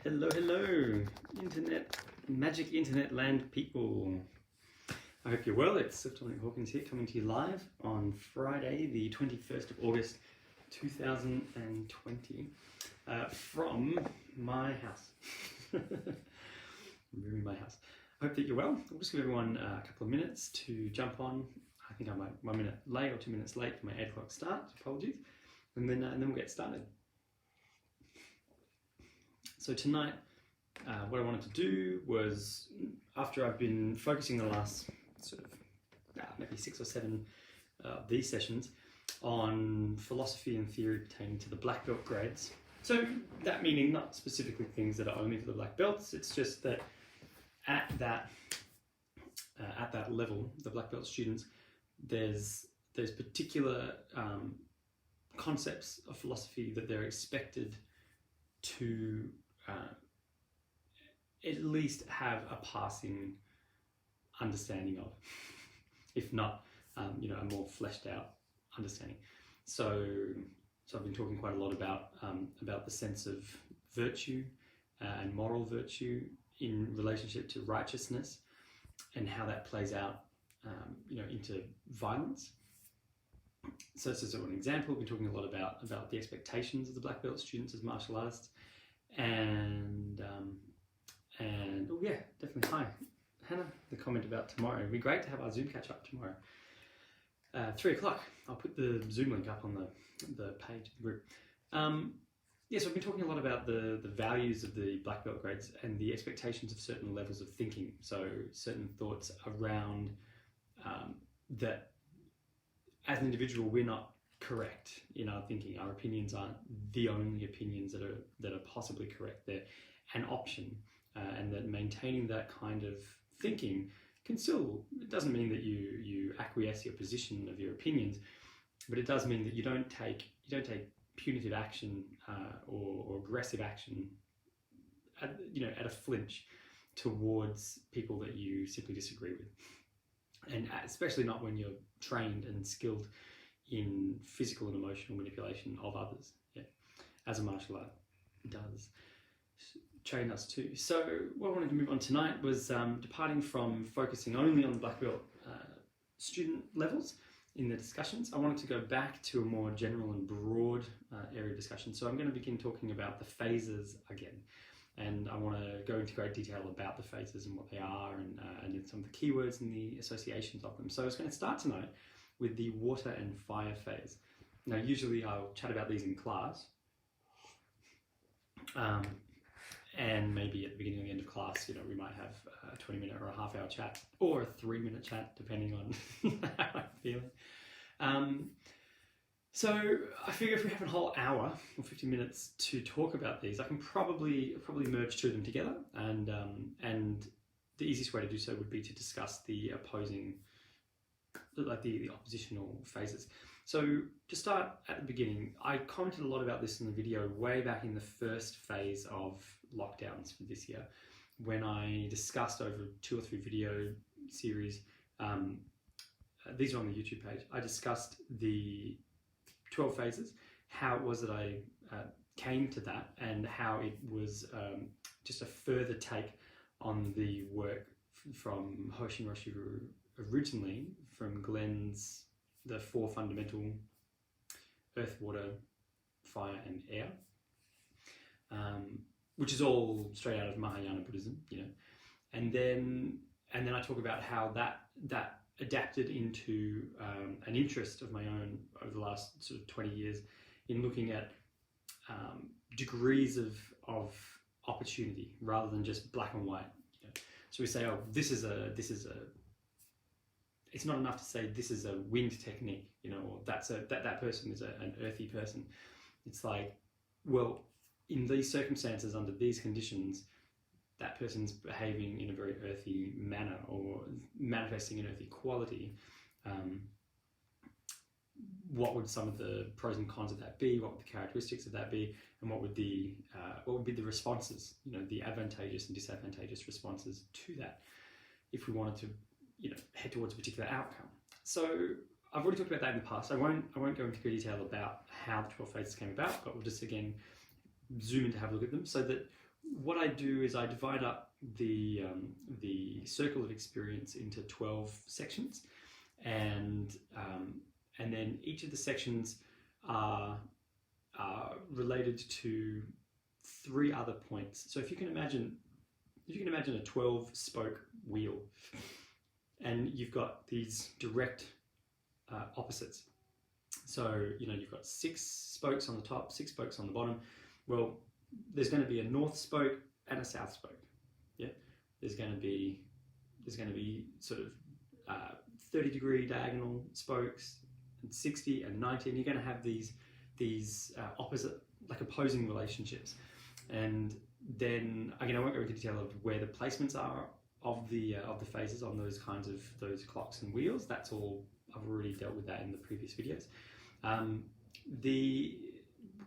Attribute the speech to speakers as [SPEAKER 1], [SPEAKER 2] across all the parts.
[SPEAKER 1] Hello, hello, internet, magic internet land people. I hope you're well. It's Sylph Dominic Hawkins here, coming to you live on Friday, the 21st of August, 2020, from my house. Really my house. I hope that you're well. I'll just give everyone a couple of minutes to jump on. I think I'm like 1 minute late or 2 minutes late for my 8 o'clock start. Apologies. And then we'll get started. So tonight, what I wanted to do was, after I've been focusing the last sort of maybe 6 or 7 of these sessions on philosophy and theory pertaining to the black belt grades. So that meaning not specifically things that are only for the black belts. It's just that at that level, the black belt students, there's particular concepts of philosophy that they're expected to at least have a passing understanding of, if not, a more fleshed out understanding. So I've been talking quite a lot about the sense of virtue and moral virtue in relationship to righteousness, and how that plays out, into violence. So this is an example. We've been talking a lot about the expectations of the black belt students as martial artists, and oh yeah, definitely. Hi, Hannah. The comment about tomorrow. It'd be great to have our Zoom catch up tomorrow. 3 o'clock. I'll put the Zoom link up on the page of the group. So I've been talking a lot about the values of the black belt grades and the expectations of certain levels of thinking. So certain thoughts around that as an individual we're not correct in our thinking. Our opinions aren't the only opinions that are possibly correct. They're an option, and that maintaining that kind of thinking can still, it doesn't mean that you acquiesce your position of your opinions, but it does mean that you don't take punitive action or aggressive action at a flinch towards people that you simply disagree with, and especially not when you're trained and skilled in physical and emotional manipulation of others, as a martial art does train us too. So what I wanted to move on tonight was departing from focusing only on the black belt student levels in the discussions. I wanted to go back to a more general and broad area discussion. So I'm going to begin talking about the phases again. And I want to go into great detail about the phases and what they are, and then some of the keywords and the associations of them. So I was going to start tonight with the water and fire phase. Now, usually I'll chat about these in class, and maybe at the beginning or the end of class, we might have a 20-minute or a half-hour chat, or a 3-minute chat, depending on how I'm feeling. So I figure if we have a whole hour or 50 minutes to talk about these, I can probably merge two of them together, and the easiest way to do so would be to discuss the opposing, like the oppositional phases. So to start at the beginning, I commented a lot about this in the video way back in the first phase of lockdowns for this year, when I discussed over 2 or 3 video series, these are on the YouTube page, I discussed the 12 phases, how it was that I came to that, and how it was just a further take on the work from Hoshinden Jutaijutsu originally, from Glenn's the 4 fundamental earth, water, fire and air, which is all straight out of Mahayana Buddhism, and then I talk about how that adapted into an interest of my own over the last sort of 20 years in looking at degrees of opportunity rather than just black and white. So we say, oh, this is a. It's not enough to say this is a wind technique, or that person is an earthy person. It's like, well, in these circumstances, under these conditions, that person's behaving in a very earthy manner or manifesting an earthy quality. What would some of the pros and cons of that be? What would the characteristics of that be? And what would be the responses? The advantageous and disadvantageous responses to that, if we wanted to, head towards a particular outcome. So I've already talked about that in the past. I won't go into great detail about how the 12 phases came about, but we'll just again zoom in to have a look at them, so that what I do is I divide up the circle of experience into 12 sections, and then each of the sections are related to 3 other points. So if you can imagine a 12-spoke wheel, and you've got these direct opposites. So you've got 6 spokes on the top, 6 spokes on the bottom. Well, there's going to be a north spoke and a south spoke. Yeah, there's going to be sort of 30-degree diagonal spokes, and 60 and 90, and you're going to have these opposite, like opposing relationships. And then again, I won't go into detail of where the placements are of the phases on those clocks and wheels. That's all, I've already dealt with that in the previous videos.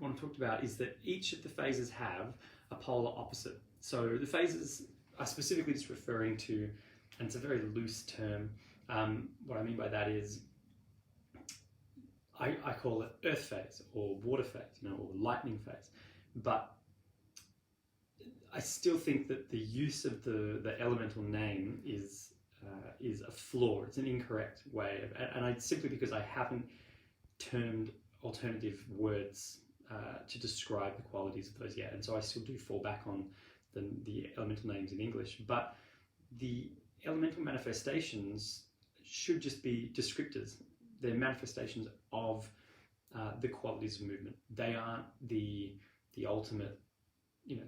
[SPEAKER 1] What I talked about is that each of the phases have a polar opposite. So the phases are specifically just referring to, and it's a very loose term, what I mean by that is I call it earth phase or water phase, or lightning phase. But I still think that the use of the elemental name is a flaw. It's an incorrect way of, and simply because I haven't termed alternative words to describe the qualities of those yet, and so I still do fall back on the elemental names in English. But the elemental manifestations should just be descriptors. They're manifestations of the qualities of movement. They aren't the ultimate,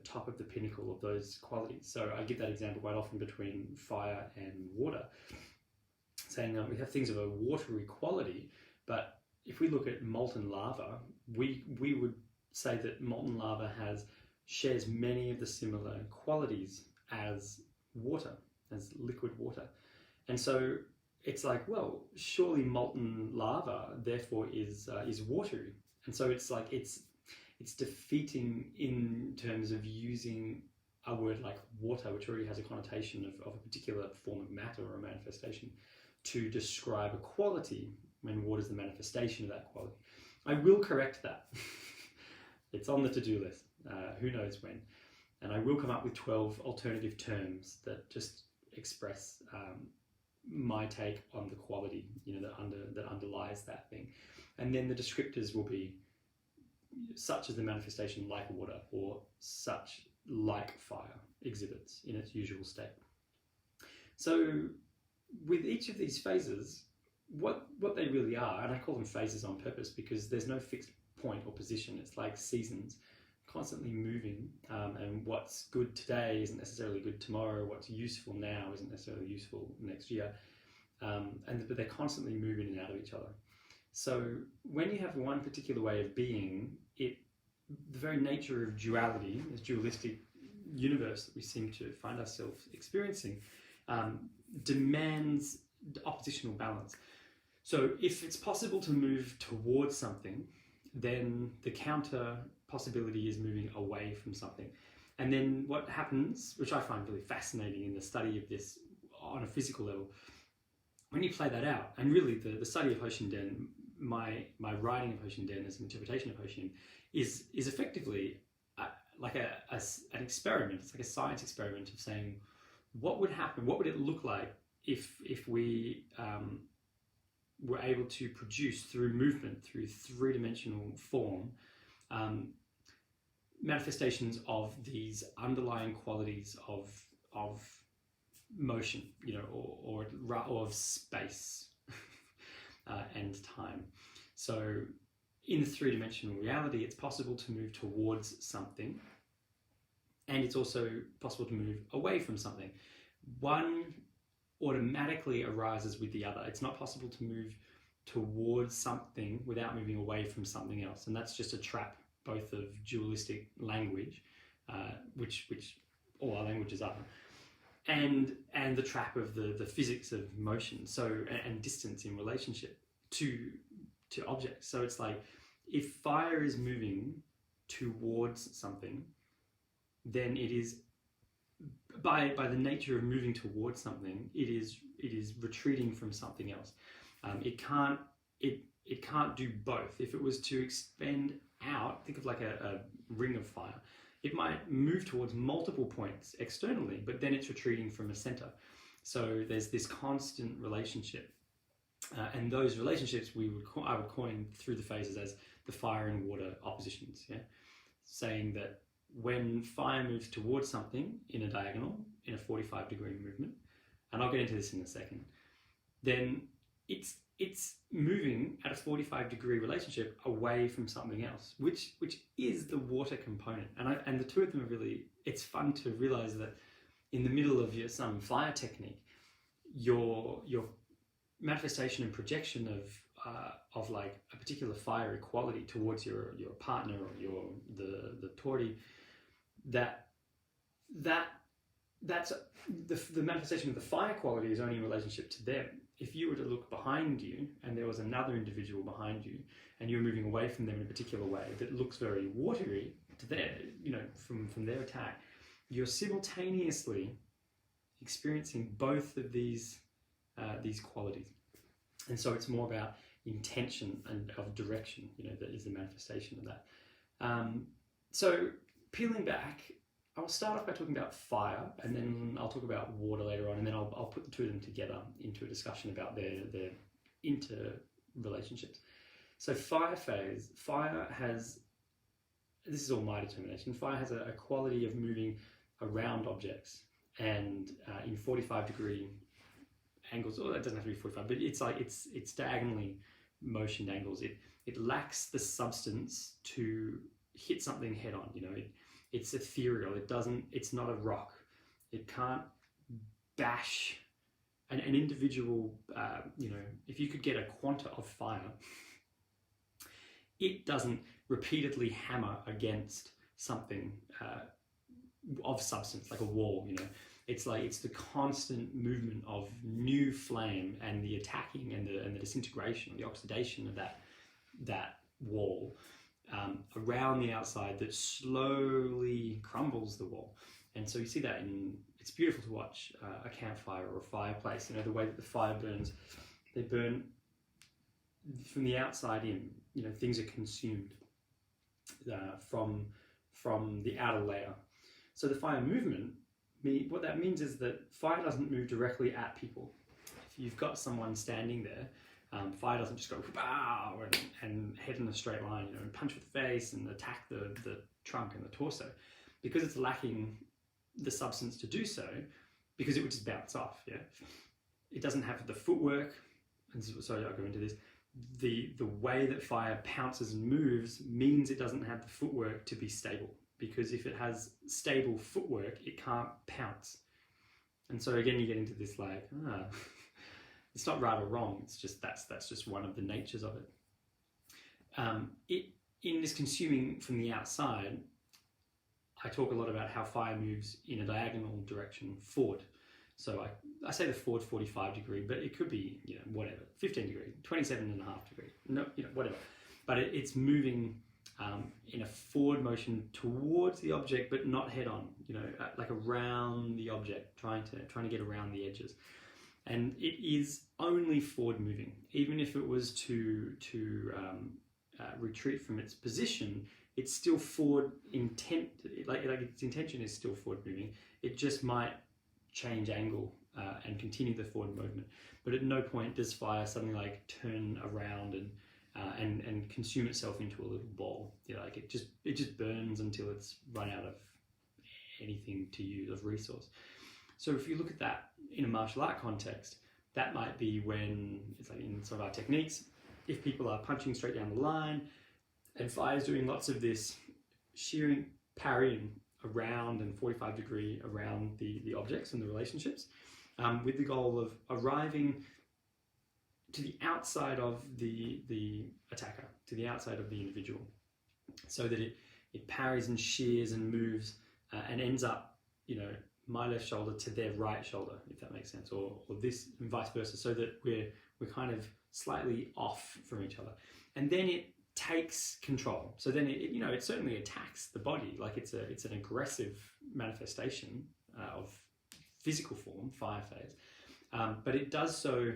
[SPEAKER 1] top of the pinnacle of those qualities. So I give that example quite often between fire and water, saying we have things of a watery quality, but if we look at molten lava, we would say that molten lava shares many of the similar qualities as water, as liquid water. And so it's like, well, surely molten lava therefore is watery. And so it's like it's defeating in terms of using a word like water, which already has a connotation of a particular form of matter or a manifestation, to describe a quality when water is the manifestation of that quality. I will correct that. It's on the to-do list. Who knows when? And I will come up with 12 alternative terms that just express my take on the quality, that underlies that thing. And then the descriptors will be such as the manifestation like water, or such like fire exhibits in its usual state. So with each of these phases, what they really are, and I call them phases on purpose because there's no fixed point or position. It's like seasons, constantly moving, and what's good today isn't necessarily good tomorrow. What's useful now isn't necessarily useful next year, but they're constantly moving in and out of each other. So when you have one particular way of being, the very nature of duality, this dualistic universe that we seem to find ourselves experiencing, demands oppositional balance. So if it's possible to move towards something, then the counter possibility is moving away from something. And then what happens, which I find really fascinating in the study of this on a physical level, when you play that out, and really the study of Hoshinden, my writing of Hoshinden as an interpretation of Hoshinden, is effectively like an experiment. It's like a science experiment of saying, what would happen? What would it look like if we were able to produce through movement, through 3-dimensional form, manifestations of these underlying qualities of motion, or of space and time. So in 3-dimensional reality, it's possible to move towards something, and it's also possible to move away from something. One automatically arises with the other. It's not possible to move towards something without moving away from something else, and that's just a trap both of dualistic language, which all our languages are, and the trap of the physics of motion, and distance in relationship to objects. So it's like, if fire is moving towards something, then it is, by the nature of moving towards something, it is retreating from something else. It can't do both. If it was to expand out, think of like a ring of fire. it might move towards multiple points externally, but then it's retreating from a center. So there's this constant relationship. And those relationships I would coin through the phases as the fire and water oppositions, yeah? Saying that when fire moves towards something in a diagonal, in a 45-degree movement, and I'll get into this in a second, then it's moving at a 45-degree relationship away from something else, which is the water component. And the two of them are really, it's fun to realize that in the middle of some fire technique, your manifestation and projection of like a particular fiery quality towards your partner or the Tori, that's the manifestation of the fire quality is only in relationship to them. If you were to look behind you and there was another individual behind you and you're moving away from them in a particular way that looks very watery to their, from their attack, you're simultaneously experiencing both of these qualities. And so it's more about intention and of direction, that is the manifestation of that. So peeling back, I'll start off by talking about fire, and then I'll talk about water later on, and then I'll put the two of them together into a discussion about their interrelationships. So fire phase, this is all my determination, fire has a quality of moving around objects and in 45-degree angles. It doesn't have to be 45, but it's diagonally motioned angles. It lacks the substance to hit something head on. It's ethereal. It's not a rock. It can't bash an individual. If you could get a quanta of fire, it doesn't repeatedly hammer against something of substance, like a wall. It's the constant movement of new flame and the attacking and the disintegration, the oxidation of that wall around the outside that slowly crumbles the wall. And so you see that it's beautiful to watch a campfire or a fireplace, the way that the fire burns. They burn from the outside in, things are consumed from the outer layer. So the fire movement, what that means is that fire doesn't move directly at people. If you've got someone standing there, fire doesn't just go bow and head in a straight line, and punch with the face and attack the trunk and the torso, because it's lacking the substance to do so, because it would just bounce off. Yeah, it doesn't have the footwork, and sorry, I'll go into this. The way that fire pounces and moves means it doesn't have the footwork to be stable, because if it has stable footwork, it can't pounce. And so again, you get into this it's not right or wrong. It's just that's just one of the natures of it. In this consuming from the outside, I talk a lot about how fire moves in a diagonal direction forward. So I say the forward 45-degree, but it could be whatever, 15-degree, 27.5-degree, whatever. But it's moving in a forward motion towards the object, but not head on. Like around the object, trying to get around the edges. And it is only forward moving. Even if it was to retreat from its position, it's still forward intent. Like its intention is still forward moving. It just might change angle and continue the forward movement. But at no point does fire suddenly turn around and consume itself into a little ball. It just burns until it's run out of anything to use of resource. So if you look at that in a martial art context, that might be when it's in some of our techniques, if people are punching straight down the line and fire is doing lots of this shearing, parrying around and 45-degree around the objects and the relationships, with the goal of arriving to the outside of the attacker, to the outside of the individual, so that it parries and shears and moves and ends up, my left shoulder to their right shoulder, if that makes sense, or this and vice versa, so that we're kind of slightly off from each other. And then it takes control. So then it certainly attacks the body, like it's an aggressive manifestation of physical form, fire phase, but it does so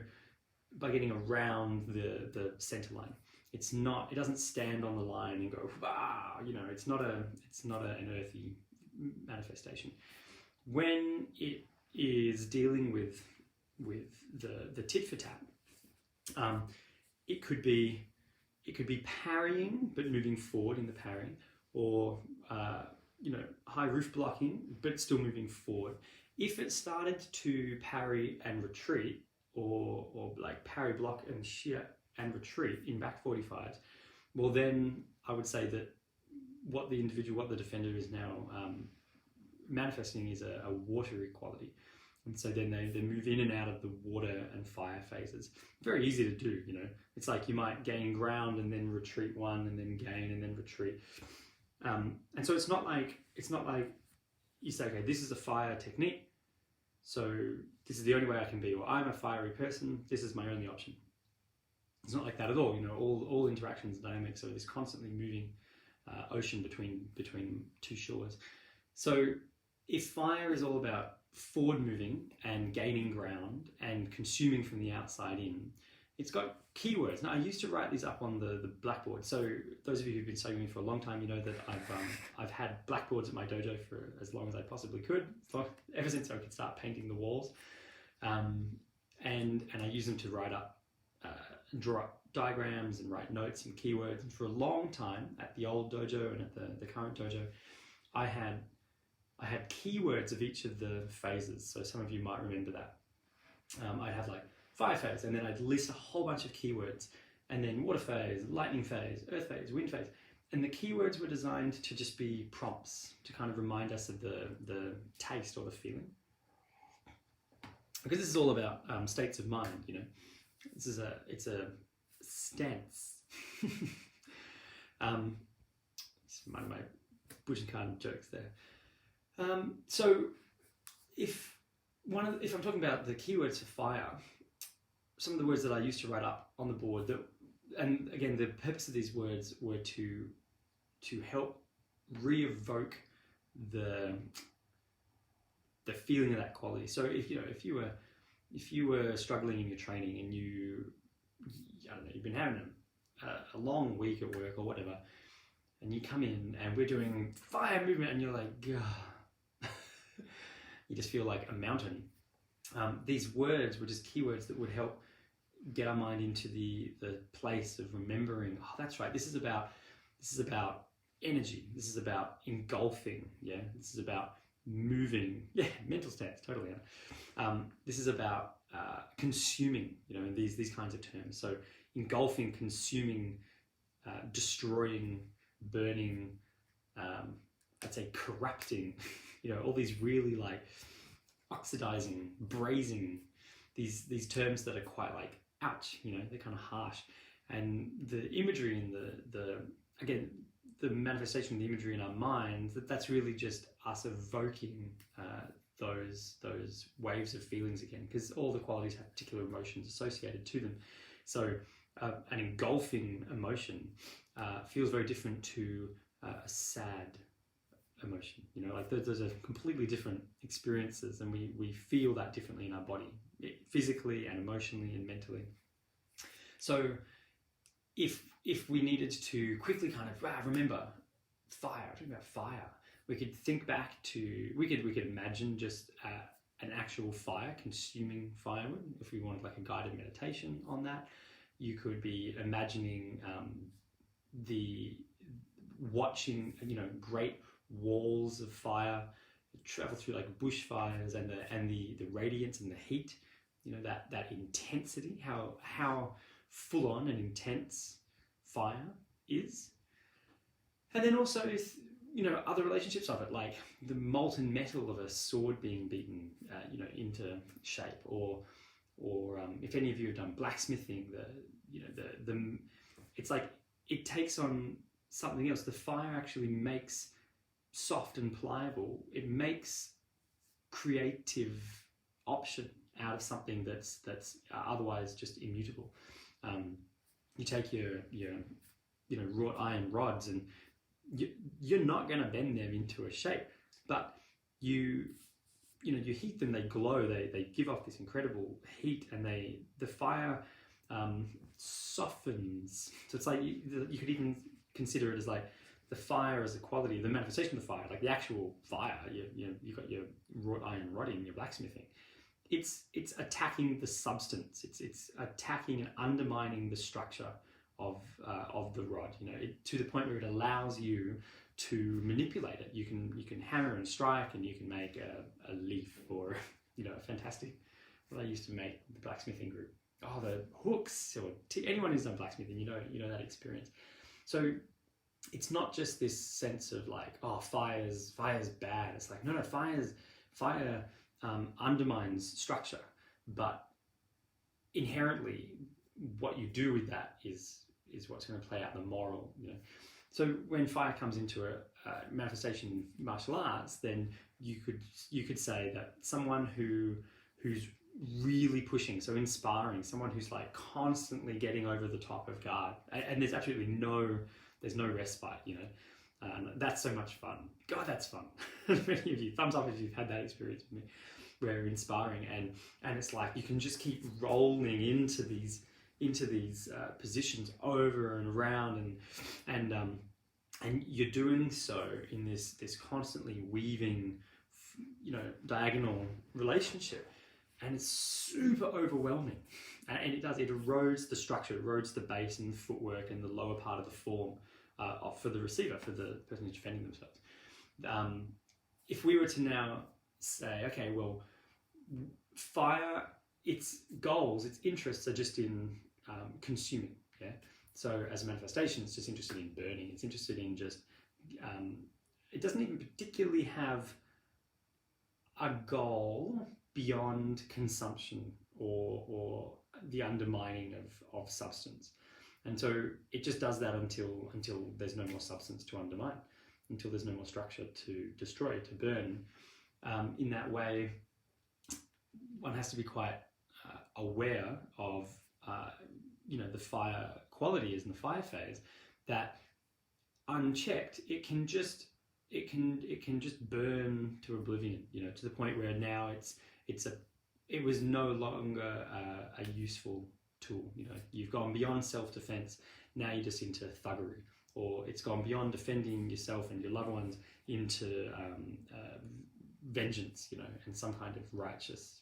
[SPEAKER 1] by getting around the center line. It doesn't stand on the line and go, wow, it's not an earthy manifestation. When it is dealing with the tit for tat, it could be parrying but moving forward in the parrying, or high roof blocking but still moving forward. If it started to parry and retreat, or like parry, block and shear and retreat in back 45s, well then I would say that what the defender is now manifesting is a watery quality. And so then they move in and out of the water and fire phases. Very easy to do, It's like you might gain ground and then retreat one, and then gain and then retreat. And so it's not like you say, okay, this is a fire technique, so this is the only way I can be, or I'm a fiery person, this is my only option. It's not like that at all. All interactions are dynamic, so this constantly moving ocean between two shores. So if fire is all about forward moving and gaining ground and consuming from the outside in, it's got keywords. Now, I used to write these up on the blackboard. So those of you who've been studying me for a long time, you know that I've had blackboards at my dojo for as long as I possibly could, ever since I could start painting the walls, and I use them to write up, draw up diagrams and write notes and keywords. And for a long time at the old dojo and at the current dojo, I had keywords of each of the phases. So some of you might remember that. I'd have like fire phase, and then I'd list a whole bunch of keywords, and then water phase, lightning phase, earth phase, wind phase. And the keywords were designed to just be prompts to kind of remind us of the taste or the feeling. Because this is all about states of mind, It's a stance. It's one of my Bushinkan jokes there. So if I'm talking about the keywords for fire, some of the words that I used to write up on the board, and again, the purpose of these words were to help re-evoke the feeling of that quality. So if you were struggling in your training and you've been having a long week at work or whatever, and you come in and we're doing fire movement and you're like, gah. You just feel like a mountain. These words were just keywords that would help get our mind into the place of remembering, oh, that's right, this is about energy, this is about engulfing, this is about moving, mental stance, totally. This is about consuming, these kinds of terms. So engulfing, consuming, destroying, burning, I'd say corrupting, all these really like oxidizing, brazing, these terms that are quite like, ouch, they're kind of harsh. And the imagery and the manifestation of the imagery in our minds, that's really just us evoking those waves of feelings again, because all the qualities have particular emotions associated to them. So an engulfing emotion feels very different to a sad emotion. Like those are completely different experiences, and we feel that differently in our body, physically and emotionally and mentally. So if we needed to quickly kind of remember fire, talking about fire, we could think back to, we could imagine just an actual fire, consuming firewood. If we wanted like a guided meditation on that, you could be imagining watching great walls of fire travel through like bushfires, and the radiance and the heat, that intensity, how full on and intense fire is. And then also other relationships of it, like the molten metal of a sword being beaten into shape, or if any of you have done blacksmithing, it's like it takes on something else. The fire actually makes soft and pliable. It makes creative option out of something that's otherwise just immutable. You take your wrought iron rods, and you're not going to bend them into a shape, but you heat them, they glow, they give off this incredible heat, and the fire softens. So it's like you could even consider it as like the fire as a quality, the manifestation of the fire, like the actual fire. You've got your wrought iron rodding, your blacksmithing. It's attacking the substance. It's attacking and undermining the structure of the rod. To the point where it allows you to manipulate it. You can hammer and strike, and you can make a leaf or a fantastic. What I used to make the blacksmithing group. Oh, the hooks, or anyone who's done blacksmithing, you know that experience. So it's not just this sense of like, oh, fire's bad. It's like, no, fire undermines structure, but inherently what you do with that is what's going to play out the moral. So when fire comes into a manifestation in martial arts, then you could say that someone who's really pushing, so in sparring, someone who's like constantly getting over the top of guard, and there's absolutely no respite, that's so much fun. God, that's fun. Many of you, thumbs up if you've had that experience with me, where in sparring, and it's like you can just keep rolling into these positions over and around, and you're doing so in this constantly weaving, diagonal relationship. And it's super overwhelming, and it erodes the structure, it erodes the base and the footwork and the lower part of the form for the receiver, for the person who's defending themselves. If we were to now say, okay, well, fire, its goals, its interests are just in consuming, yeah? So as a manifestation, it's just interested in burning, it's interested in just, it doesn't even particularly have a goal beyond consumption or the undermining of substance. And so it just does that until there's no more substance to undermine, until there's no more structure to destroy, to burn. In that way, one has to be quite aware of the fire qualities in the fire phase, that unchecked it can just burn to oblivion, to the point where now it was no longer a useful tool. You've gone beyond self-defense. Now you're just into thuggery, or it's gone beyond defending yourself and your loved ones into vengeance, and some kind of righteous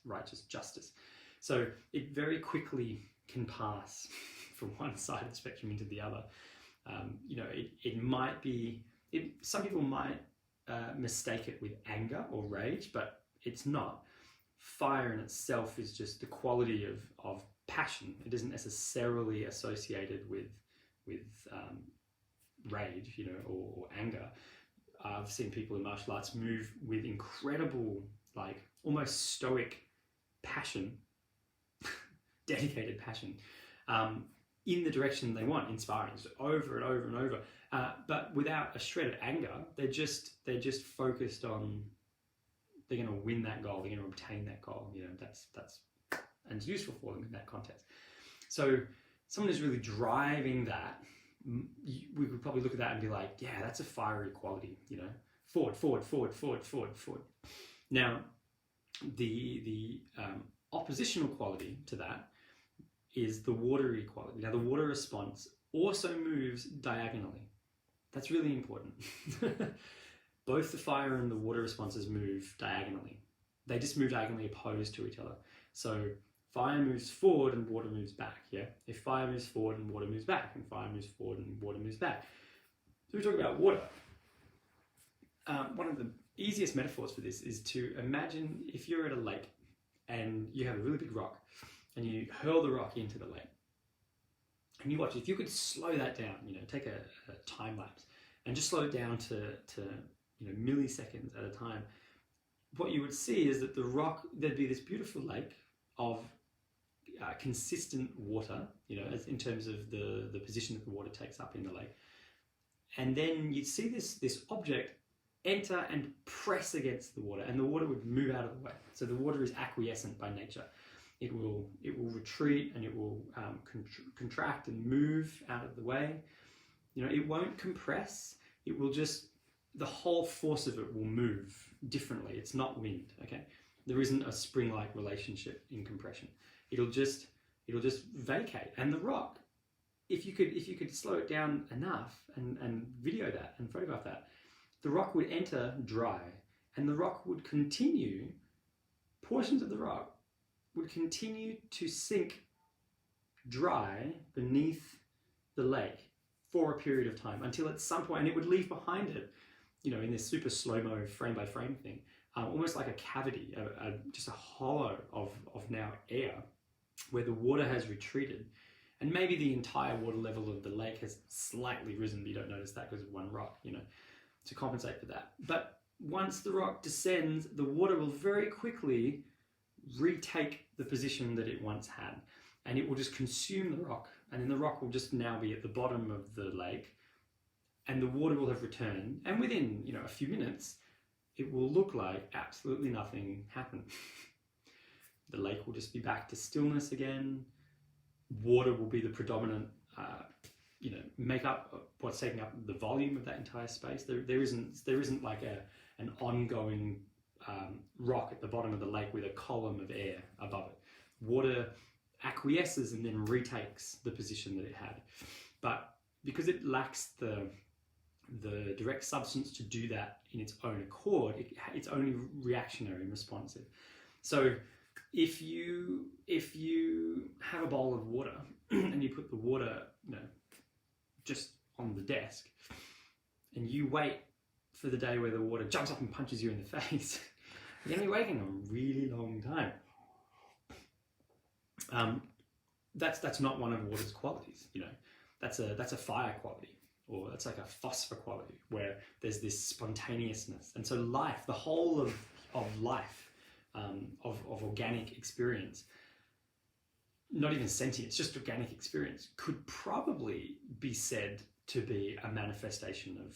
[SPEAKER 1] justice. So it very quickly can pass from one side of the spectrum into the other. It might be. Some people might mistake it with anger or rage, but it's not. Fire in itself is just the quality of passion. It isn't necessarily associated with rage, or anger. I've seen people in martial arts move with incredible, like almost stoic passion, dedicated passion, in the direction they want, in sparring, so over and over and over, but without a shred of anger. They're just focused on, they're going to win that goal, they're going to obtain that goal. That's and it's useful for them in that context. So someone who's really driving that, we could probably look at that and be like, yeah, that's a fiery quality. Forward. Now, the oppositional quality to that is the watery quality. Now, the water response also moves diagonally. That's really important. Both the fire and the water responses move diagonally. They just move diagonally opposed to each other. So fire moves forward and water moves back, yeah? If fire moves forward and water moves back, and fire moves forward and water moves back. So we talk about water. One of the easiest metaphors for this is to imagine if you're at a lake and you have a really big rock and you hurl the rock into the lake. And you watch, if you could slow that down, take a time lapse and just slow it down to milliseconds at a time, what you would see is that the rock, there'd be this beautiful lake of consistent water, as in terms of the position that the water takes up in the lake. And then you'd see this object enter and press against the water, and the water would move out of the way. So the water is acquiescent by nature. It will retreat, and it will contract and move out of the way. It won't compress. It will just, the whole force of it will move differently. It's not wind, okay? There isn't a spring-like relationship in compression. It'll just vacate, and the rock if you could slow it down enough and video that and photograph that, the rock would enter dry, and the rock would continue, portions of the rock would continue to sink dry beneath the lake for a period of time until at some point, and it would leave behind it, in this super slow-mo frame by frame thing, almost like a cavity, just a hollow of now air where the water has retreated. And maybe the entire water level of the lake has slightly risen, but you don't notice that because of one rock, to compensate for that. But once the rock descends, the water will very quickly retake the position that it once had, and it will just consume the rock, and then the rock will just now be at the bottom of the lake, and the water will have returned, and within a few minutes it will look like absolutely nothing happened. The lake will just be back to stillness again. Water will be the predominant make up what's taking up the volume of that entire space. There isn't like an ongoing rock at the bottom of the lake with a column of air above it. Water acquiesces and then retakes the position that it had. But because it lacks the direct substance to do that in its own accord, it's only reactionary and responsive. So if you have a bowl of water and you put the water just on the desk, and you wait for the day where the water jumps up and punches you in the face, you're going to be waiting a really long time. That's not one of water's qualities. That's a fire quality, or that's like a phosphor quality, where there's this spontaneousness. And so life, the whole of life, of organic experience, not even sentience, just organic experience, could probably be said to be a manifestation of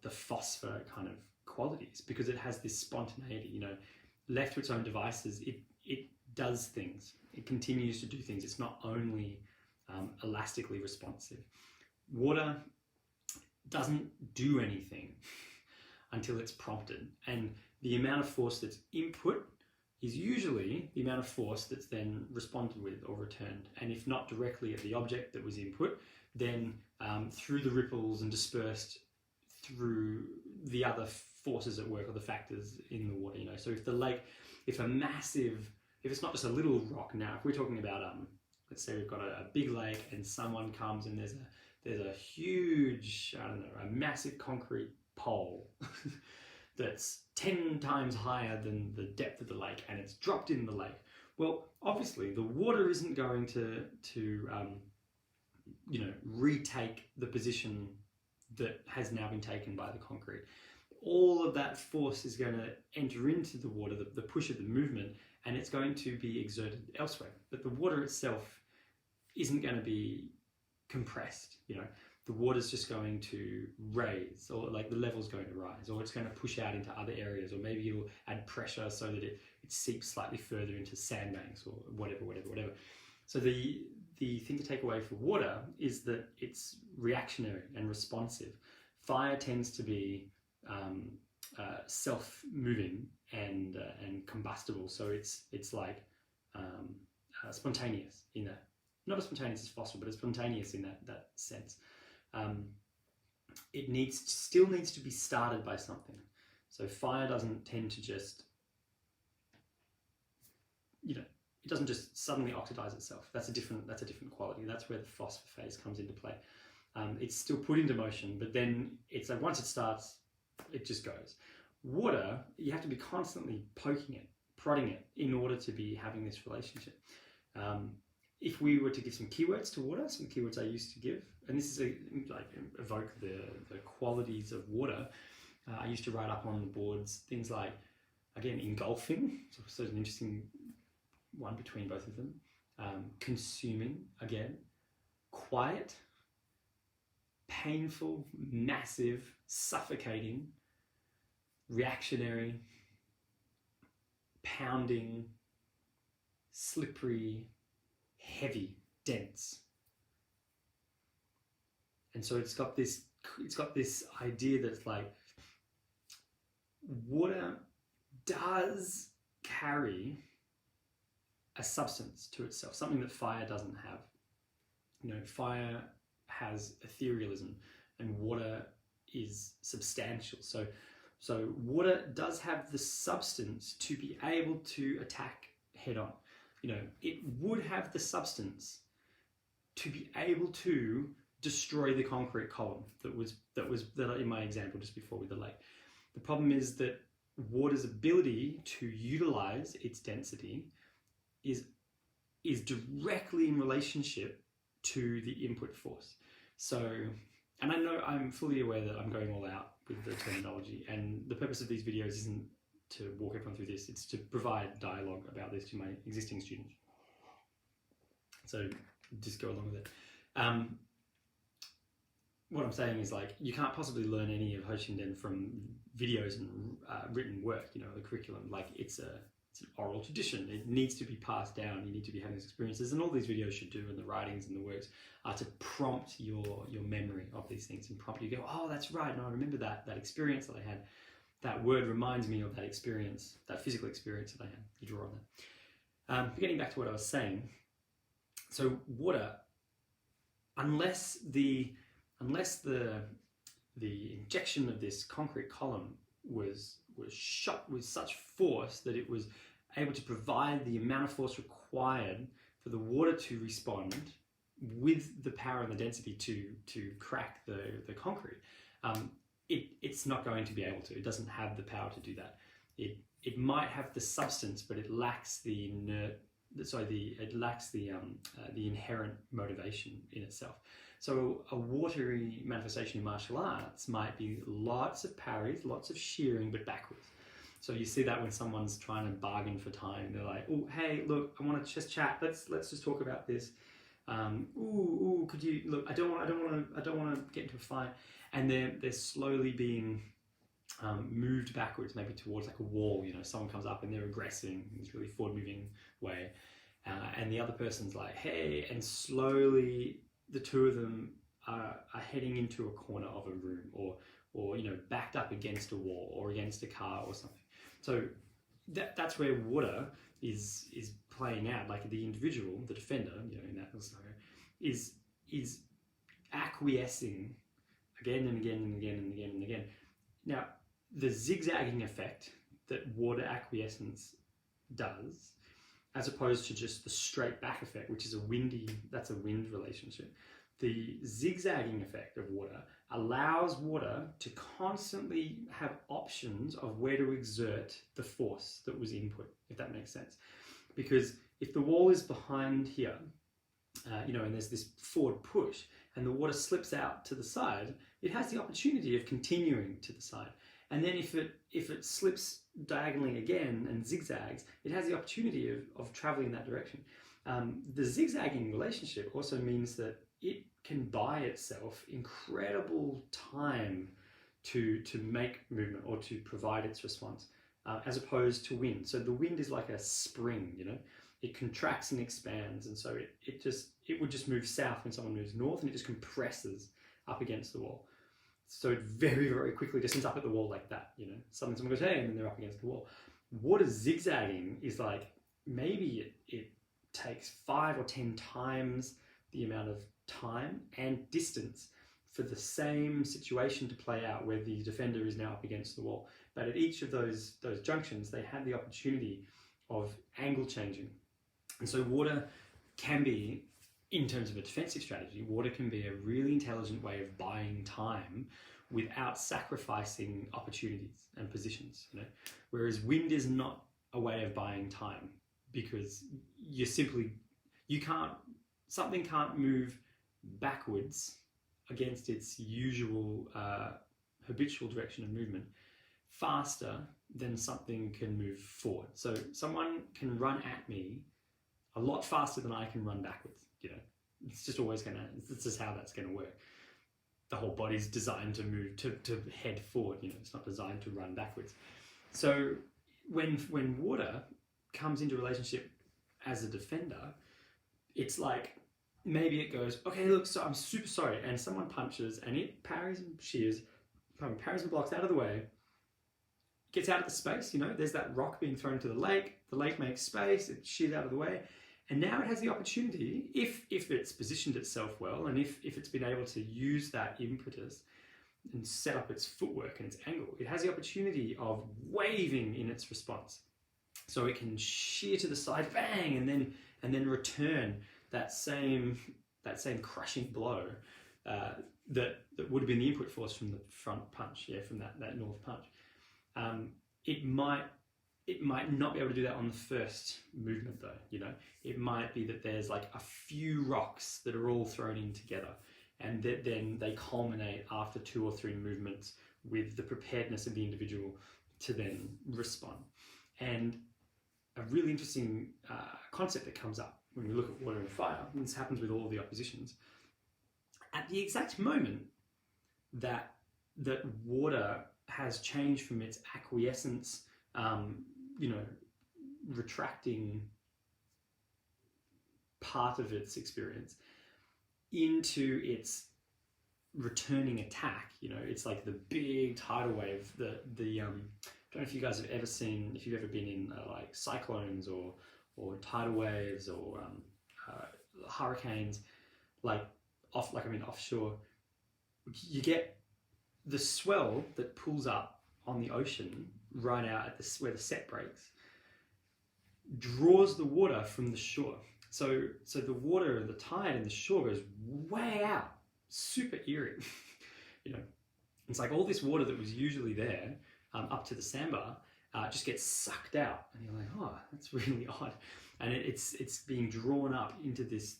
[SPEAKER 1] the phosphor kind of qualities, because it has this spontaneity. Left to its own devices, it does things. It continues to do things. It's not only elastically responsive. Water doesn't do anything until it's prompted, and the amount of force that's input is usually the amount of force that's then responded with or returned. And if not directly at the object that was input, then through the ripples and dispersed through the other forces at work, or the factors in the water. So if it's not just a little rock. Now, if we're talking about, let's say we've got a big lake and someone comes and there's a huge, a massive concrete pole that's 10 times higher than the depth of the lake, and it's dropped in the lake. Well, obviously the water isn't going to retake the position that has now been taken by the concrete. All of that force is going to enter into the water, the push of the movement, and it's going to be exerted elsewhere. But the water itself isn't going to be compressed. The water's just going to raise, or like the level's going to rise, or it's going to push out into other areas, or maybe you'll add pressure so that it seeps slightly further into sandbanks, or whatever. So the thing to take away for water is that it's reactionary and responsive. Fire tends to be self-moving and combustible, so it's like spontaneous in that. Not as spontaneous as fossil, but it's spontaneous in that sense. It still needs to be started by something. So fire doesn't tend to just, it doesn't just suddenly oxidize itself. That's a different quality. That's where the phosphor phase comes into play. It's still put into motion, but then it's like once it starts, it just goes. Water, you have to be constantly poking it, prodding it, in order to be having this relationship. If we were to give some keywords to water, some keywords I used to give, and this is evoke the qualities of water. I used to write up on the boards things like, again, engulfing, so it's an interesting one between both of them. Consuming, again, quiet, painful, massive, suffocating, reactionary, pounding, slippery, heavy, dense. And so it's got this idea that's like, water does carry a substance to itself, something that fire doesn't have. Fire has etherealism and water is substantial. So water does have the substance to be able to attack head on. You know, it would have the substance to be able to destroy the concrete column that was in my example just before with the lake. The problem is that water's ability to utilize its density is directly in relationship to the input force. So, and I know I'm fully aware that I'm going all out with the terminology, and the purpose of these videos isn't to walk everyone through this, it's to provide dialogue about this to my existing students. So just go along with it. What I'm saying is, like, you can't possibly learn any of Hoshinden from videos and written work, you know, the curriculum. Like, it's an oral tradition. It needs to be passed down. You need to be having these experiences, and all these videos should do, and the writings and the works are to prompt your memory of these things and prompt you to go, oh, that's right, no, I remember that experience that I had. That word reminds me of that experience, that physical experience that I had. You draw on that. Getting back to what I was saying, so water, unless the injection of this concrete column was shot with such force that it was able to provide the amount of force required for the water to respond with the power and the density to crack the concrete, it's not going to be able to. It doesn't have the power to do that. It might have the substance, but it lacks the inherent motivation in itself. So a watery manifestation in martial arts might be lots of parries, lots of shearing, but backwards. So you see that when someone's trying to bargain for time, they're like, "Oh, hey, look, I want to just chat. Let's just talk about this. Could you look? I don't want to get into a fight." And they're slowly being moved backwards, maybe towards like a wall. You know, someone comes up and they're aggressing in this really forward-moving way, and the other person's like, "Hey," and slowly the two of them are heading into a corner of a room, or you know, backed up against a wall or against a car or something. So that's where water is playing out. Like the individual, the defender, you know, in that scenario, is acquiescing again and again and again and again and again. Now, the zigzagging effect that water acquiescence does, as opposed to just the straight back effect, which is that's a wind relationship. The zigzagging effect of water allows water to constantly have options of where to exert the force that was input, if that makes sense. Because if the wall is behind here, you know, and there's this forward push, and the water slips out to the side, it has the opportunity of continuing to the side. And then if it slips diagonally again and zigzags, it has the opportunity of traveling in that direction. The zigzagging relationship also means that it can buy itself incredible time to make movement or to provide its response, as opposed to wind. So the wind is like a spring, you know, it contracts and expands, and so it would just move south when someone moves north, and it just compresses up against the wall. So it very, very quickly just ends up at the wall like that, you know. Someone goes, hey, and then they're up against the wall. Water zigzagging is like, maybe it takes 5 or 10 times the amount of time and distance for the same situation to play out, where the defender is now up against the wall. But at each of those junctions, they have the opportunity of angle changing. And so water can be, in terms of a defensive strategy, water can be a really intelligent way of buying time without sacrificing opportunities and positions, you know. Whereas wind is not a way of buying time, because something can't move backwards against its usual habitual direction of movement faster than something can move forward. So someone can run at me a lot faster than I can run backwards, you know. It's just how that's gonna work. The whole body's designed to move, to head forward, you know, it's not designed to run backwards. So when water comes into relationship as a defender, it's like, maybe it goes, okay, look, so I'm super sorry, and someone punches, and it parries and shears, parries and blocks out of the way, gets out of the space, you know, there's that rock being thrown into the lake makes space, it shears out of the way, And now it has the opportunity, if it's positioned itself well, and if it's been able to use that impetus and set up its footwork and its angle, it has the opportunity of waving in its response. So it can shear to the side, bang, and then return that same crushing blow that would have been the input force from the front punch, from that north punch. It might not be able to do that on the first movement though, It might be that there's like a few rocks that are all thrown in together, and that then they culminate after 2 or 3 movements with the preparedness of the individual to then respond. And a really interesting concept that comes up when we look at water and fire, and this happens with all of the oppositions, at the exact moment that water has changed from its acquiescence, retracting part of its experience into its returning attack. It's like the big tidal wave. I don't know if you guys have ever seen, if you've ever been in like cyclones or tidal waves or hurricanes, offshore. You get the swell that pulls up on the ocean right out at where the set breaks, draws the water from the shore. So the water, the tide in the shore goes way out, super eerie. It's like all this water that was usually there up to the sandbar just gets sucked out, and you're like, oh, that's really odd. And it's being drawn up into this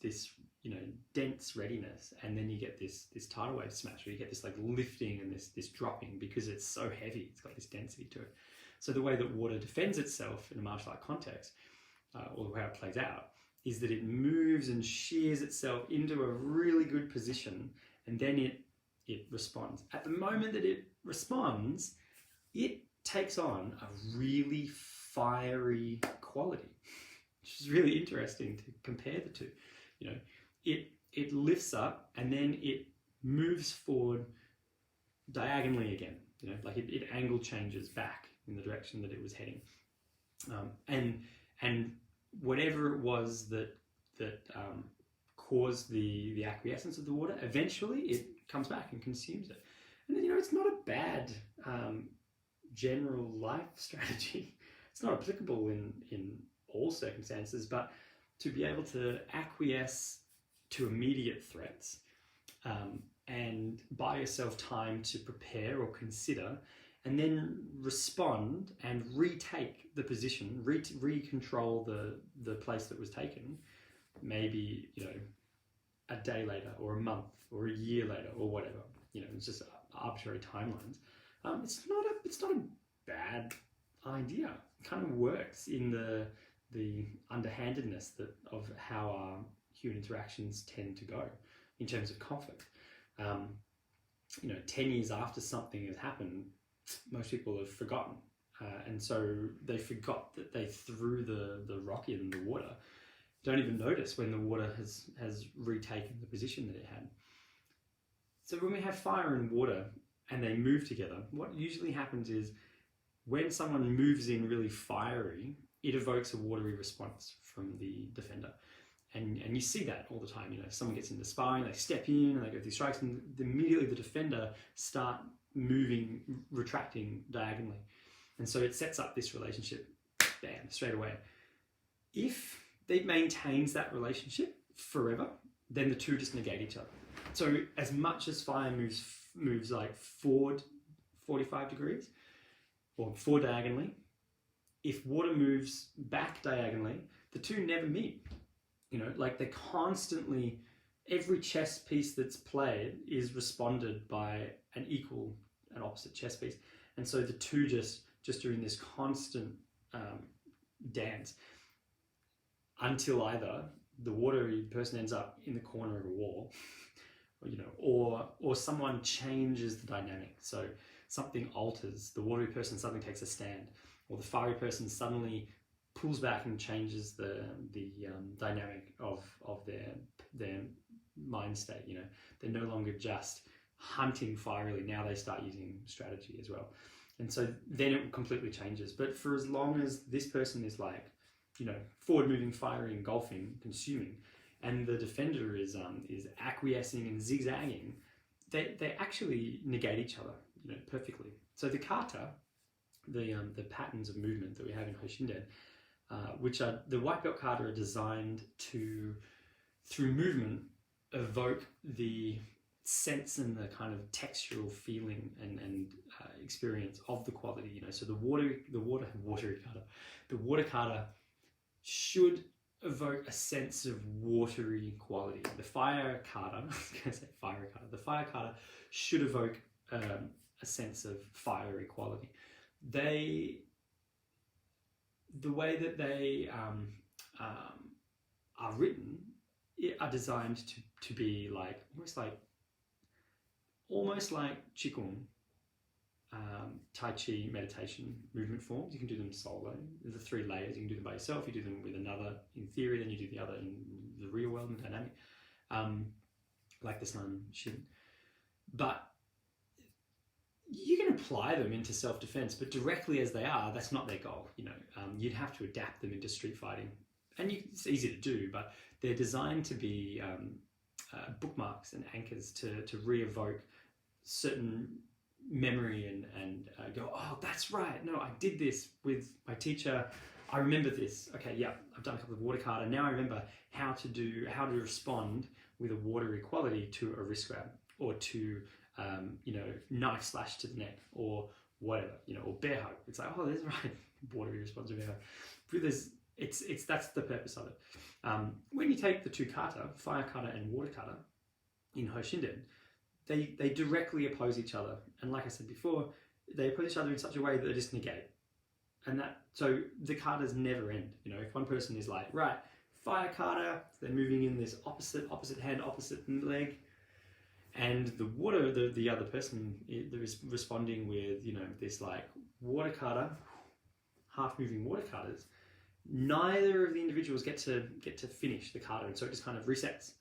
[SPEAKER 1] dense readiness, and then you get this tidal wave smash, where you get this like lifting and this dropping because it's so heavy. It's got this density to it. So the way that water defends itself in a martial art context, or the way it plays out, is that it moves and shears itself into a really good position, and then it responds. At the moment that it responds, it takes on a really fiery quality, which is really interesting to compare the two. It lifts up and then it moves forward diagonally again. Like it angle changes back in the direction that it was heading, and whatever it was that caused the acquiescence of the water, eventually it comes back and consumes it. And it's not a bad general life strategy. It's not applicable in all circumstances, but to be able to acquiesce to immediate threats and buy yourself time to prepare or consider, and then respond and retake the position, ReControl the place that was taken, maybe a day later or a month or a year later or whatever. It's just arbitrary timelines. It's not a bad idea. It kind of works in the underhandedness of how our human interactions tend to go in terms of conflict. 10 years after something has happened, most people have forgotten, and so they forgot that they threw the rock in the water. Don't even notice when the water has retaken the position that it had. So when we have fire and water and they move together, what usually happens is when someone moves in really fiery, it evokes a watery response from the defender. And you see that all the time. Someone gets into sparring, they step in and they go through strikes, and immediately the defender start moving, retracting diagonally. And so it sets up this relationship, bam, straight away. If it maintains that relationship forever, then the two just negate each other. So as much as fire moves like forward 45 degrees or forward diagonally, if water moves back diagonally, the two never meet. Like they're constantly, every chess piece that's played is responded by an equal and opposite chess piece. And so the two just doing this constant dance until either the watery person ends up in the corner of a wall, or someone changes the dynamic. So something alters, the watery person suddenly takes a stand, or the fiery person suddenly pulls back and changes the dynamic of their mind state. They're no longer just hunting fierily. Now they start using strategy as well, and so then it completely changes. But for as long as this person is like forward moving, fiery, engulfing, consuming, and the defender is acquiescing and zigzagging, they actually negate each other, perfectly. So the kata, the patterns of movement that we have in Hoshinden, which are the white belt kata, are designed to, through movement, evoke the sense and the kind of textural feeling and experience of the quality. So the water kata should evoke a sense of watery quality. The fire kata, I was going to say fire kata. The fire kata should evoke a sense of fiery quality. The way that they are written are designed to be like almost like Qigong, Tai Chi meditation movement forms. You can do them solo. There's the 3 layers. You can do them by yourself. You do them with another in theory, then you do the other in the real world and dynamic, like the Sun Shin. But you can apply them into self-defense, but directly as they are, that's not their goal. You'd have to adapt them into street fighting, and it's easy to do, but they're designed to be bookmarks and anchors to re-evoke certain memory and go, oh, that's right. No, I did this with my teacher. I remember this. Okay, yeah, I've done a couple of water kata. Now I remember how to respond with a watery quality to a wrist grab, or to knife slash to the neck, or whatever, or bear hug. It's like, oh, that's right, watery response to bear hug. But that's the purpose of it. When you take the 2 kata, fire kata and water kata, in Hoshinden, they directly oppose each other. And like I said before, they oppose each other in such a way that they just negate. And so the katas never end. If one person is like, right, fire kata, they're moving in this opposite hand, opposite leg, and the water, the other person is responding with, this like water kata, half moving water katas. Neither of the individuals get to finish the kata, and so it just kind of resets.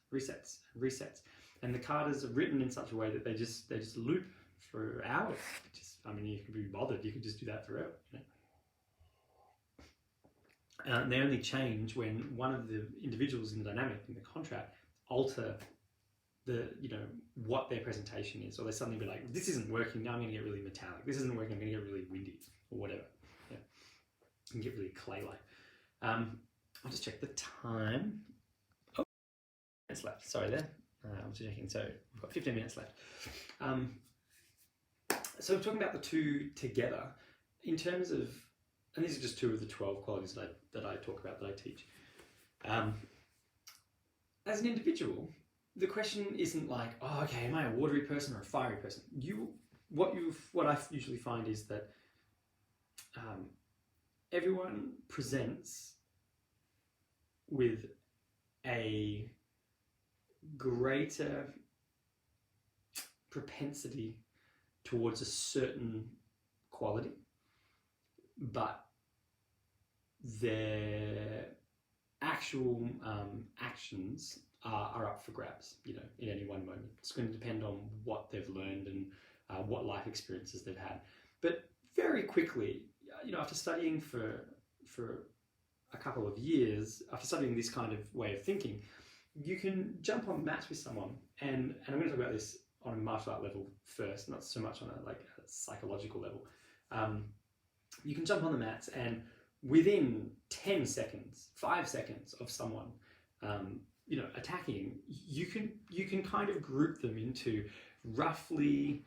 [SPEAKER 1] And the katas are written in such a way that they just loop for hours. You can be bothered. You can just do that forever. And they only change when one of the individuals in the dynamic, in the contract, alter what their presentation is, or they suddenly be like, this isn't working, now I'm going to get really metallic. This isn't working, I'm going to get really windy, or whatever. Yeah, and get really clay-like. I'll just check the time. Oh, minutes left. Sorry there. I'm just checking. So we've got 15 minutes left. So we're talking about the 2 together in terms of, and these are just 2 of the 12 qualities that I talk about, that I teach. As an individual, the question isn't like, oh, okay, am I a watery person or a fiery person? What I usually find is that everyone presents with a greater propensity towards a certain quality, but their actual actions are up for grabs, in any one moment. It's going to depend on what they've learned and what life experiences they've had. But very quickly, after studying for a couple of years, after studying this kind of way of thinking, you can jump on mats with someone, and I'm going to talk about this on a martial art level first, not so much on a psychological level. You can jump on the mats, and within 10 seconds, 5 seconds of someone attacking, you can kind of group them into roughly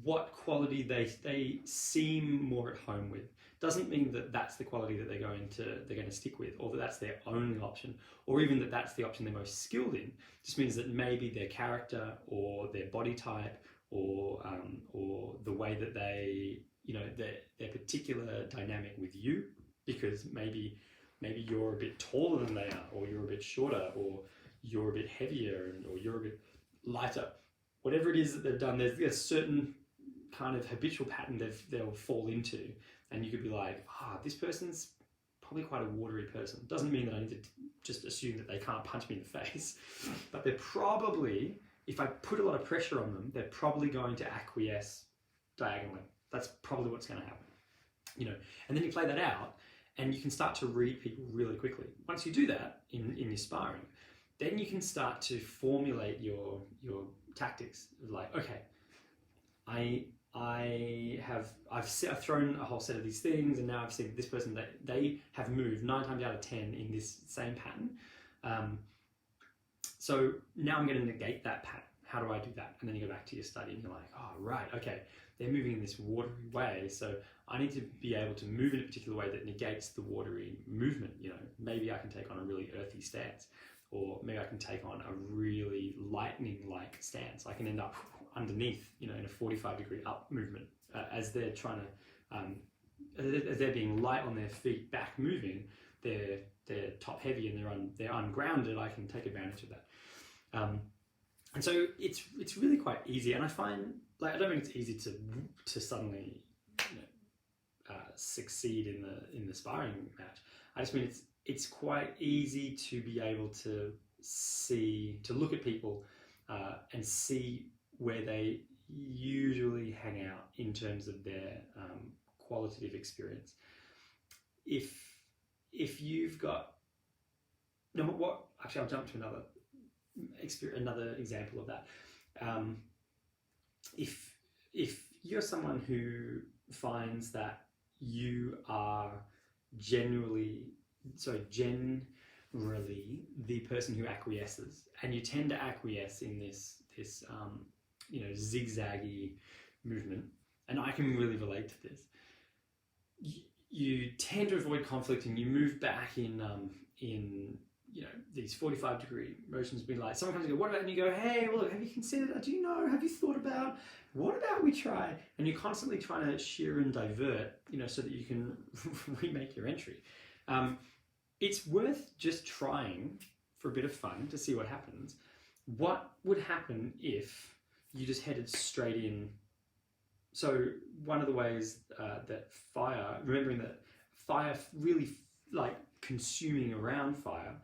[SPEAKER 1] what quality they seem more at home with. Doesn't mean that that's the quality that they're going to stick with, or that that's their only option, or even that that's the option they're most skilled in. Just means that maybe their character or their body type or the way that they, their particular dynamic with you, because maybe you're a bit taller than they are, or you're a bit shorter, or you're a bit heavier, or you're a bit lighter. Whatever it is that they've done, there's a certain kind of habitual pattern they'll fall into, and you could be like, this person's probably quite a watery person. Doesn't mean that I need to just assume that they can't punch me in the face, but they're probably, if I put a lot of pressure on them, they're probably going to acquiesce diagonally. That's probably what's going to happen, And then you play that out, And you can start to read people really quickly. Once you do that in your sparring, then you can start to formulate your tactics. Like, okay, I've thrown a whole set of these things, and now I've seen this person that they have moved 9 times out of 10 in this same pattern. So now I'm going to negate that pattern. How do I do that? And then you go back to your study and you're like, oh, right, okay, they're moving in this watery way, so I need to be able to move in a particular way that negates the watery movement. You know, maybe I can take on a really earthy stance, or maybe I can take on a really lightning-like stance. I can end up underneath, you know, in a 45-degree up movement as they're trying to, as they're being light on their feet, back moving. They're top heavy and they're ungrounded. I can take advantage of that. And so it's really quite easy. And I find, like, I don't think it's easy to suddenly, you know, succeed in the sparring match. I just mean it's quite easy to be able to look at people and see where they usually hang out in terms of their qualitative experience. If you've got, no, what, actually I'll jump to another example of that. If you're someone who finds that you are generally the person who acquiesces, and you tend to acquiesce in this you know, zigzaggy movement, and I can really relate to this. You tend to avoid conflict, and you move back in you know, these 45-degree motions. Being like, someone comes and goes, what about? And you go, hey, well, look, have you considered? Do you know? Have you thought about? What about we try? And you're constantly trying to shear and divert, you know, so that you can remake your entry. It's worth just trying for a bit of fun to see what happens. What would happen if you just headed straight in? So one of the ways that fire, remembering that fire really, like, consuming around fire,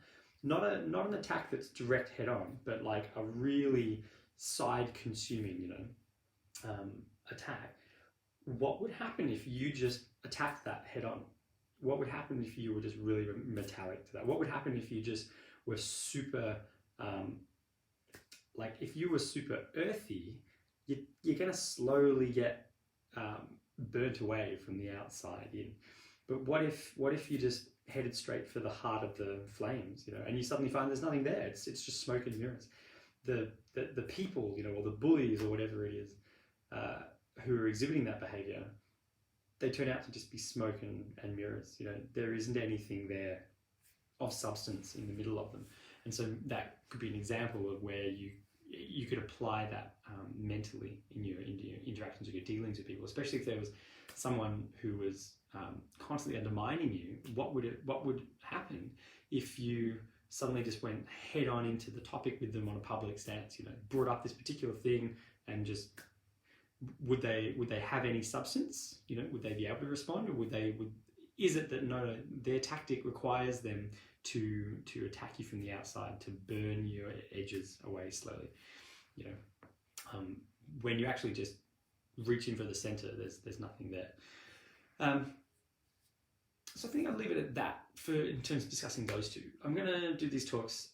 [SPEAKER 1] not an attack that's direct head on, but like a really side consuming, you know, attack. What would happen if you just attacked that head on? What would happen if you were just really metallic to that? What would happen if you just were super, like if you were super earthy, you're going to slowly get burnt away from the outside in. But what if you just headed straight for the heart of the flames, you know, and you suddenly find there's nothing there. It's just smoke and mirrors. The people, you know, or the bullies or whatever it is, who are exhibiting that behavior, they turn out to just be smoke and mirrors. You know, there isn't anything there of substance in the middle of them. And so that could be an example of where you could apply that mentally in your interactions or your dealings with people, especially if there was someone who was constantly undermining you. What would happen if you suddenly just went head on into the topic with them on a public stance? You know, brought up this particular thing, and just would they have any substance? You know, would they be able to respond, or is it that no, their tactic requires them to attack you from the outside, to burn your edges away slowly? You know, when you actually just reach in for the center, there's nothing there. So I think I'll leave it at that in terms of discussing those two. I'm going to do these talks,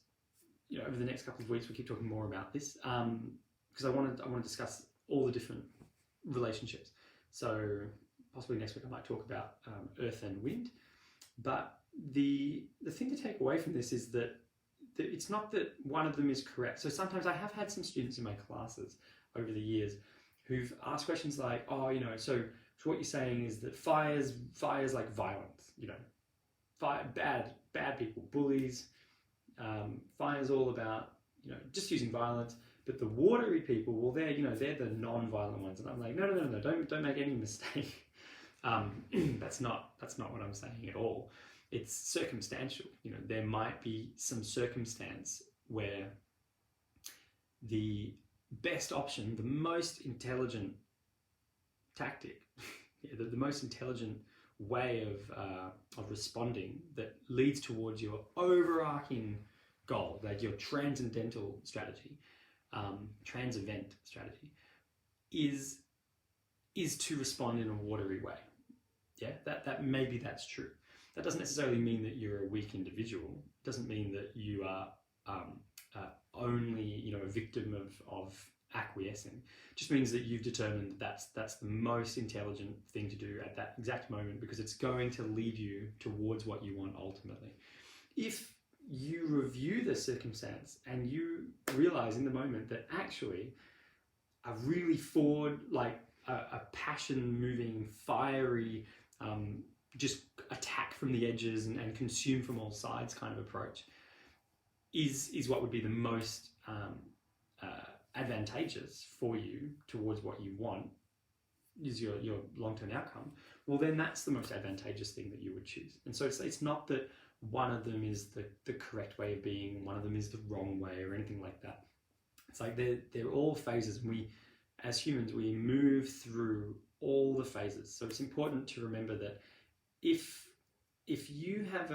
[SPEAKER 1] you know, over the next couple of weeks. We'll keep talking more about this because I want to discuss all the different relationships. So possibly next week I might talk about earth and wind. But the thing to take away from this is that it's not that one of them is correct. So sometimes I have had some students in my classes over the years who've asked questions like, oh, you know, so what you're saying is that fire's like violence, you know, bad people, bullies. Fire's all about, you know, just using violence. But the watery people, well, they're the non-violent ones. And I'm like, no, don't make any mistake. That's not what I'm saying at all. It's circumstantial. You know, there might be some circumstance where the best option, the most intelligent tactic, the most intelligent way of responding that leads towards your overarching goal, like your transcendental strategy, trans-event strategy, is to respond in a watery way. Yeah, that maybe that's true. that doesn't necessarily mean that you're a weak individual. It doesn't mean that you are only, you know, a victim of acquiescing. It just means that you've determined that that's the most intelligent thing to do at that exact moment, because it's going to lead you towards what you want ultimately. If you review the circumstance and you realize in the moment that actually a really forward, like a passion-moving, fiery, just attack from the edges and consume from all sides kind of approach is what would be the most advantageous for you towards what you want, is your long-term outcome, well then that's the most advantageous thing that you would choose. And so it's not that one of them is the correct way of being, one of them is the wrong way or anything like that. It's like they're all phases, and we as humans we move through all the phases. So it's important to remember that if you have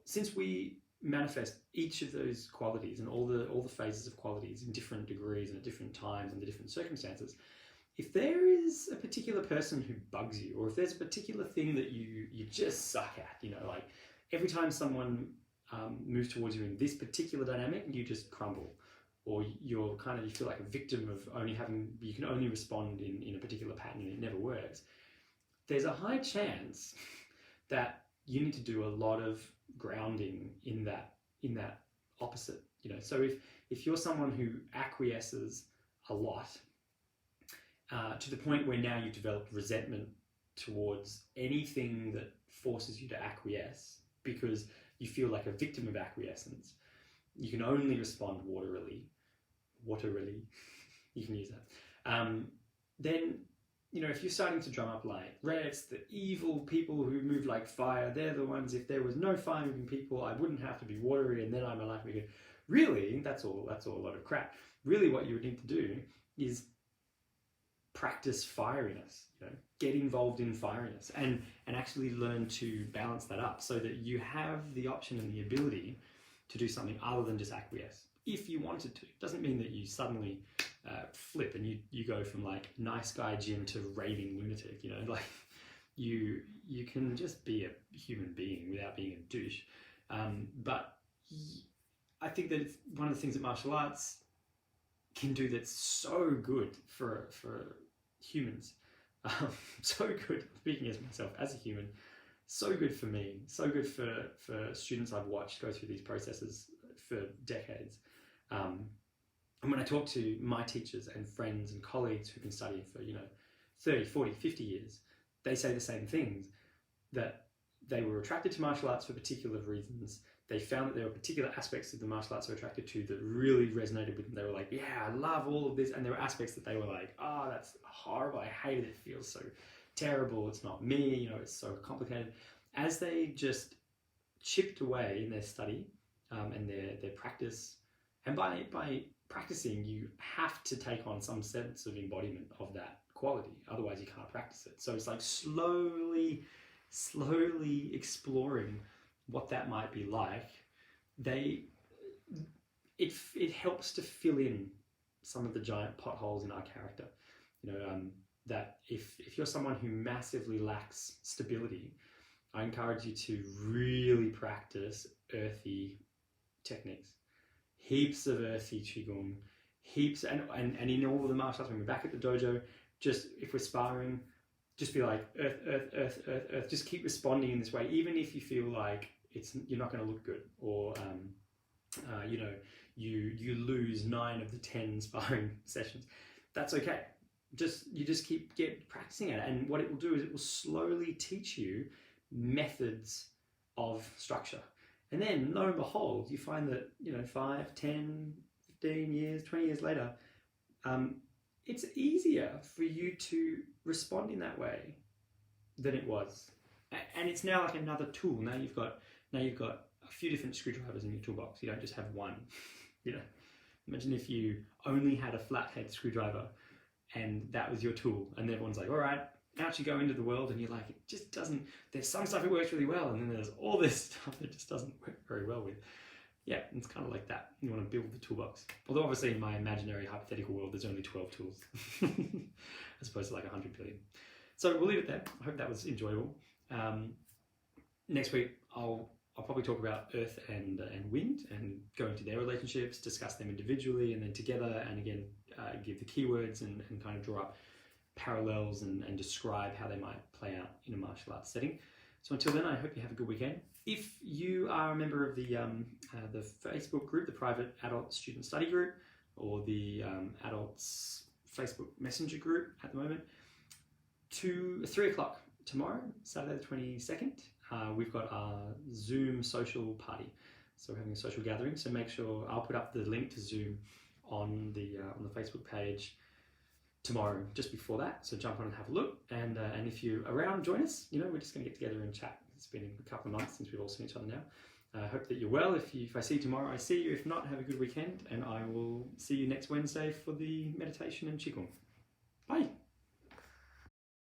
[SPEAKER 1] since we manifest each of those qualities and all the phases of qualities in different degrees and at different times under different circumstances, if there is a particular person who bugs you, or if there's a particular thing that you just suck at, you know, like every time someone moves towards you in this particular dynamic, you just crumble, or you feel like a victim of you can only respond in a particular pattern and it never works, there's a high chance that you need to do a lot of grounding in that opposite, you know. So if you're someone who acquiesces a lot, to the point where now you've developed resentment towards anything that forces you to acquiesce because you feel like a victim of acquiescence, you can only respond waterily, you can use that. Then, you know, if you're starting to drum up like, it's the evil people who move like fire, they're the ones, if there was no fire moving people, I wouldn't have to be watery and then my life would be good. Really, that's all a lot of crap. Really what you would need to do is practice fieriness, you know, get involved in fieriness and actually learn to balance that up so that you have the option and the ability to do something other than just acquiesce. If you wanted to, it doesn't mean that you suddenly flip and you go from like nice guy Jim to raving lunatic, you know, like you can just be a human being without being a douche. But I think that it's one of the things that martial arts can do that's so good for humans. So good, speaking as myself as a human, so good for me, so good for students I've watched go through these processes for decades. And when I talk to my teachers and friends and colleagues who've been studying for, you know, 30, 40, 50 years, they say the same things, that they were attracted to martial arts for particular reasons. They found that there were particular aspects of the martial arts they were attracted to that really resonated with them. They were like, yeah, I love all of this. And there were aspects that they were like, oh, that's horrible. I hate it. It feels so terrible. It's not me. You know, it's so complicated. As they just chipped away in their study and their practice, and by practicing, you have to take on some sense of embodiment of that quality. Otherwise, you can't practice it. So it's like slowly exploring what that might be like. It helps to fill in some of the giant potholes in our character. You know, that if you're someone who massively lacks stability, I encourage you to really practice earthy techniques. Heaps of earthy qigong, heaps, and in all of the martial arts, when we're back at the dojo, just if we're sparring, just be like earth, earth, earth, earth, earth. Just keep responding in this way, even if you feel like you're not going to look good, or you know, you lose 9 of the 10 sparring sessions. That's okay. You just keep practicing at it, and what it will do is it will slowly teach you methods of structure. And then, lo and behold, you find that, you know, 5, 10, 15 years, 20 years later, it's easier for you to respond in that way than it was. And it's now like another tool. Now you've got a few different screwdrivers in your toolbox. You don't just have one. You know, imagine if you only had a flathead screwdriver and that was your tool, and everyone's like, all right, out you go into the world, and you're like, it just doesn't, there's some stuff it works really well, and then there's all this stuff that just doesn't work very well with. Yeah, it's kind of like that. You want to build the toolbox. Although obviously in my imaginary hypothetical world, there's only 12 tools as opposed to like 100 billion. So we'll leave it there. I hope that was enjoyable. next week I'll probably talk about Earth and Wind and go into their relationships, discuss them individually and then together, and again give the keywords and kind of draw up parallels and describe how they might play out in a martial arts setting. So until then, I hope you have a good weekend. If you are a member of the Facebook group, the private adult student study group, or the adults Facebook Messenger group at the moment, 3 o'clock tomorrow, Saturday the 22nd, we've got our Zoom social party. So we're having a social gathering. So make sure I'll put up the link to Zoom on the Facebook page tomorrow, just before that. So jump on and have a look. And if you're around, join us. You know, we're just going to get together and chat. It's been a couple of months since we've all seen each other now. I hope that you're well. If I see you tomorrow, I see you. If not, have a good weekend, and I will see you next Wednesday for the meditation and Qigong.